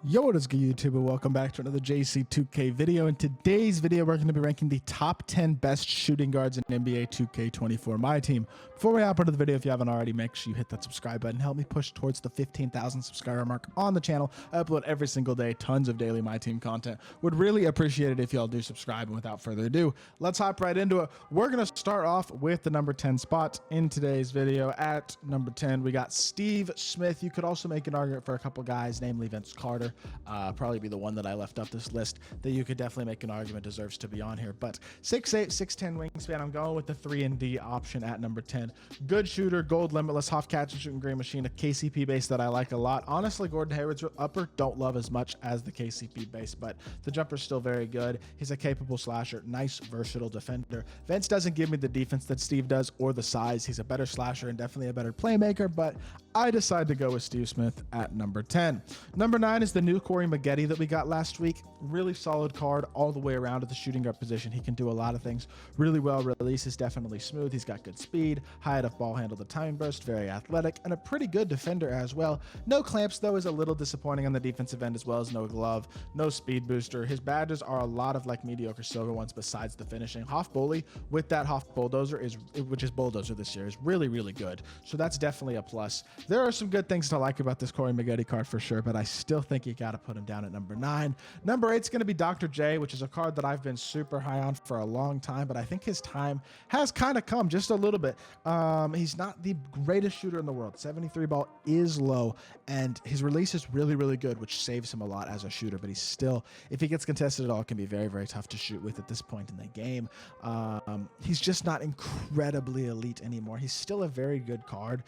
Yo, what is good, YouTube? Welcome back to another JC2K video. In today's video, we're going to be ranking the top 10 best shooting guards in NBA 2K24 MyTEAM. Before we hop into the video, if you haven't already, make sure you hit that subscribe button. Help me push towards the 15,000 subscriber mark on the channel. I upload every single day, tons of daily MyTEAM content. Would really appreciate it if y'all do subscribe. And without further ado, let's hop right into it. We're going to start off with the number 10 spot in today's video. At number 10, we got Steve Smith. You could also make an argument for a couple guys, namely Vince Carter. Probably be the one that I left up this list that you could definitely make an argument deserves to be on here. But 6'8", 6'10 wingspan. I'm going with the 3-and-D option at number 10. Good shooter, gold limitless, half catch and shooting green machine, a KCP base that I like a lot. Honestly, Gordon Hayward's upper don't love as much as the KCP base, but the jumper's still very good. He's a capable slasher, nice, versatile defender. Vince doesn't give me the defense that Steve does or the size. He's a better slasher and definitely a better playmaker, but I decided to go with Steve Smith at number 10. Number 9 is the new Corey Maggette that we got last week. Really solid card all the way around at the shooting guard position. He can do a lot of things really well. Release is definitely smooth. He's got good speed, high enough ball handle to time burst, very athletic, and a pretty good defender as well. No clamps though is a little disappointing on the defensive end, as well as no glove, no speed booster. His badges are a lot of like mediocre silver ones besides the finishing. Hoff Bully with that Hoff Bulldozer which is Bulldozer this year, is really, really good. So that's definitely a plus. There are some good things to like about this Corey Maggette card for sure, but I still think you got to put him down at number 9. Number 8 is going to be Dr. J, which is a card that I've been super high on for a long time, but I think his time has kind of come just a little bit. He's not the greatest shooter in the world. 73 ball is low, and his release is really, really good, which saves him a lot as a shooter, but he's still, if he gets contested at all, it can be very, very tough to shoot with at this point in the game. He's just not incredibly elite anymore. He's still a very good card.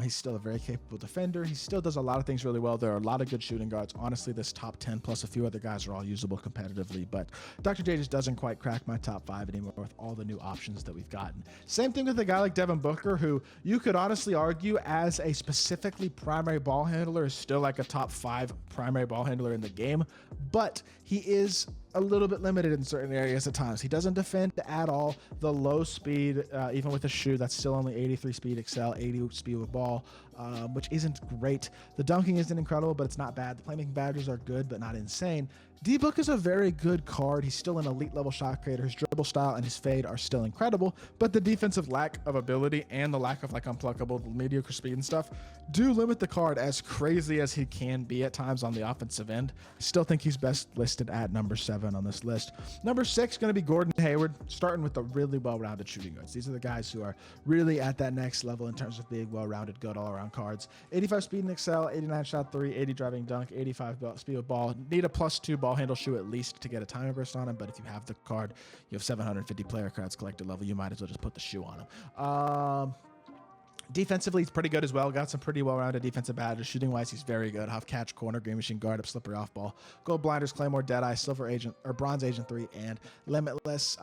He's still a very capable defender. He still does a lot of things really well. There are a lot of good shooting guards. Honestly, this top 10 plus a few other guys are all usable competitively, but Dr. J just doesn't quite crack my top 5 anymore with all the new options that we've gotten. Same thing with a guy like Devin Booker, who you could honestly argue as a specifically primary ball handler is still like a top 5 primary ball handler in the game, but he is a little bit limited in certain areas at times. He doesn't defend at all. The low speed, even with a shoe, that's still only 83 speed excel, 80 speed with ball, which isn't great. The dunking isn't incredible, but it's not bad. The playmaking badges are good, but not insane. D-Book is a very good card. He's still an elite level shot creator. His dribble style and his fade are still incredible, but the defensive lack of ability and the lack of like unpluckable mediocre speed and stuff do limit the card as crazy as he can be at times on the offensive end. I still think he's best listed at number 7 on this list. Number 6 going to be Gordon Hayward, starting with the really well-rounded shooting guards. These are the guys who are really at that next level in terms of being well-rounded, good all-around cards. 85 speed and excel, 89 shot 3, 80 driving dunk, 85 speed with ball. Need a +2 ball handle shoe at least to get a time burst on him, but if you have the card, you have 750 player cards collected level, you might as well just put the shoe on him. Defensively, he's pretty good as well. Got some pretty well-rounded defensive badges. Shooting-wise, he's very good. Half catch, corner, green machine, guard up, slippery off ball, gold blinders, claymore, deadeye, silver agent or bronze agent 3, and limitless.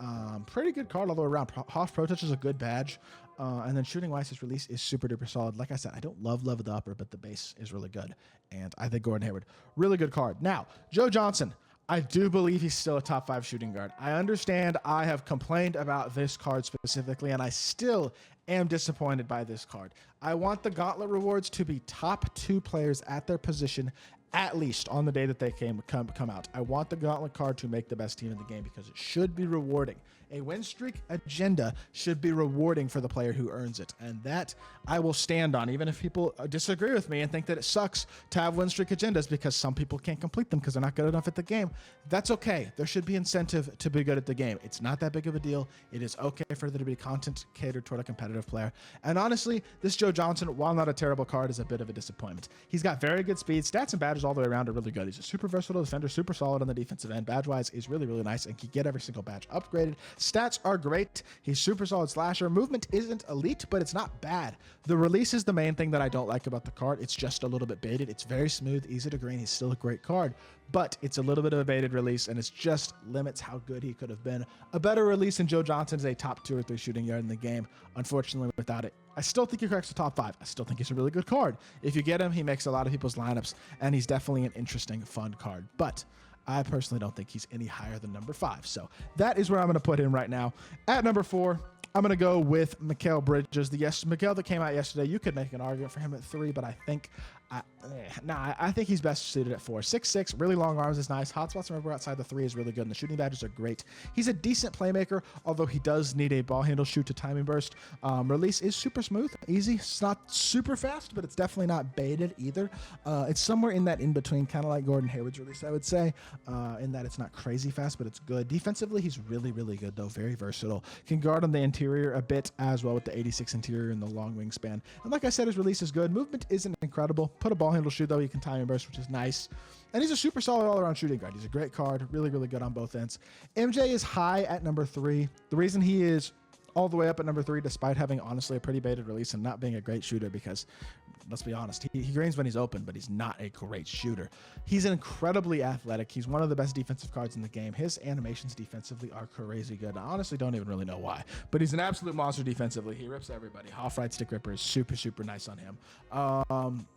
Pretty good card all the way around. Hoff Pro Touch is a good badge. And then shooting-wise, his release is super duper solid. Like I said, I don't love the upper, but the base is really good. And I think Gordon Hayward, really good card. Now, Joe Johnson. I do believe he's still a top 5 shooting guard. I understand I have complained about this card specifically, and I still am disappointed by this card. I want the gauntlet rewards to be top 2 players at their position, at least on the day that they come out. I want the gauntlet card to make the best team in the game because it should be rewarding. A win streak agenda should be rewarding for the player who earns it, and that I will stand on, even if people disagree with me and think that it sucks to have win streak agendas because some people can't complete them because they're not good enough at the game. That's okay. There should be incentive to be good at the game. It's not that big of a deal. It is okay for there to be content catered toward a competitive player. And honestly, this Joe Johnson, while not a terrible card, is a bit of a disappointment. He's got very good speed. Stats and badges all the way around are really good. He's a super versatile defender, super solid on the defensive end. Badge-wise is really, really nice and can get every single badge upgraded. Stats are great. He's super solid slasher. Movement isn't elite, but it's not bad. The release is the main thing that I don't like about the card. It's just a little bit baited. It's very smooth, easy to green. He's still a great card, but it's a little bit of a baited release, and it's just limits how good he could have been. A better release than Joe Johnson is a top 2 or 3 shooting guard in the game. Unfortunately, without it, I still think he cracks the top 5. I still think he's a really good card. If you get him, he makes a lot of people's lineups, and he's definitely an interesting, fun card. But I personally don't think he's any higher than number 5. So that is where I'm going to put him right now. At number 4, I'm going to go with Mikal Bridges. The Mikal that came out yesterday, you could make an argument for him at 3, but I think I think he's best suited at 4. 6'6", really long arms is nice. Hotspots remember outside the 3 is really good, and the shooting badges are great. He's a decent playmaker, although he does need a ball handle shoot to timing burst. Release is super smooth, easy. It's not super fast, but it's definitely not baited either. It's somewhere in that in-between, kind of like Gordon Hayward's release, I would say, in that it's not crazy fast, but it's good. Defensively, he's really, really good, though. Very versatile. Can guard on the interior a bit as well with the 86 interior and the long wingspan. And like I said, his release is good. Movement isn't incredible. Put a ball handle shoot, though. He can time and burst, which is nice. And he's a super solid all-around shooting guard. He's a great card. Really, really good on both ends. MJ is high at number 3. The reason he is all the way up at number 3, despite having honestly a pretty baited release and not being a great shooter, because let's be honest, he greens when he's open, but he's not a great shooter. He's incredibly athletic. He's one of the best defensive cards in the game. His animations defensively are crazy good. I honestly don't even really know why, but he's an absolute monster defensively. He rips everybody. Half right stick ripper is super, super nice on him.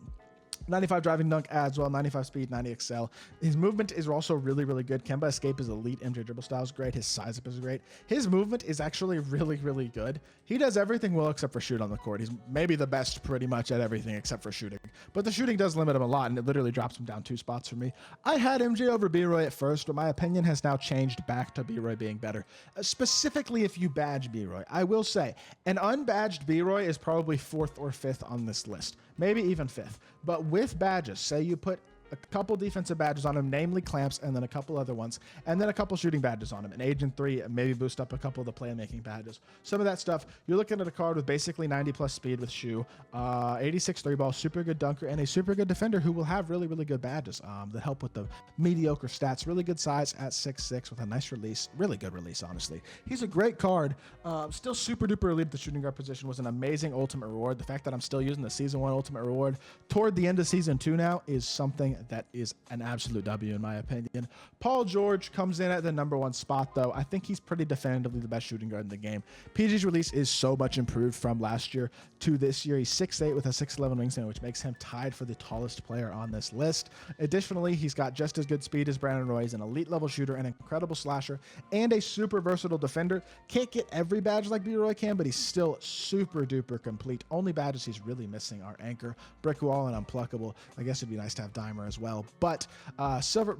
95 driving dunk as well, 95 speed, 90 excel. His movement is also really, really good. Kemba escape is elite. MJ dribble style is great. His size up is great. His movement is actually really, really good. He does everything well except for shoot on the court. He's maybe the best pretty much at everything except for shooting. But the shooting does limit him a lot, and it literally drops him down 2 spots for me. I had MJ over B-Roy at first, but my opinion has now changed back to B-Roy being better. Specifically if you badge B-Roy. I will say, an unbadged B-Roy is probably 4th or 5th on this list. Maybe even 5th. But with badges, say you put a couple defensive badges on him, namely clamps, and then a couple other ones, and then a couple shooting badges on him, an Agent 3, and maybe boost up a couple of the playmaking badges. Some of that stuff, you're looking at a card with basically 90 plus speed with shoe, 86 3-ball, super good dunker, and a super good defender who will have really, really good badges that help with the mediocre stats. Really good size at 6'6" with a nice release. Really good release, honestly. He's a great card. Still super duper elite at the shooting guard position. Was an amazing ultimate reward. The fact that I'm still using the Season 1 ultimate reward toward the end of Season 2 now is something that is an absolute W in my opinion. Paul George comes in at the number 1 spot, though. I think he's pretty definitively the best shooting guard in the game. PG's release is so much improved from last year to this year. He's 6'8" with a 6'11" wingspan, which makes him tied for the tallest player on this list. Additionally, he's got just as good speed as Brandon Roy. He's an elite level shooter, an incredible slasher, and a super versatile defender. Can't get every badge like B-Roy can, but he's still super duper complete. Only badges he's really missing are Anchor, Brick Wall, and Unpluckable. I guess it'd be nice to have Dimer as well. But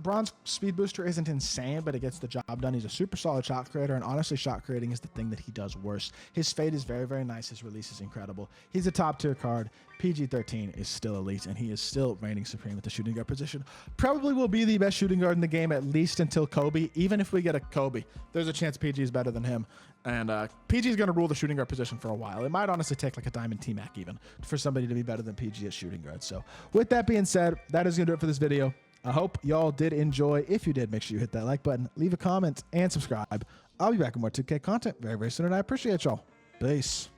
bronze speed booster isn't insane, but it gets the job done. He's a super solid shot creator, and honestly, shot creating is the thing that he does worst. His fade is very, very nice. His release is incredible. He's a top tier card. PG-13 is still elite, and he is still reigning supreme at the shooting guard position. Probably will be the best shooting guard in the game, at least until Kobe. Even if we get a Kobe, there's a chance PG is better than him. And PG is going to rule the shooting guard position for a while. It might honestly take like a Diamond T-Mac even for somebody to be better than PG at shooting guard. So with that being said, that is going to do it for this video. I hope y'all did enjoy. If you did, make sure you hit that like button, leave a comment, and subscribe. I'll be back with more 2K content very, very soon, and I appreciate y'all. Peace.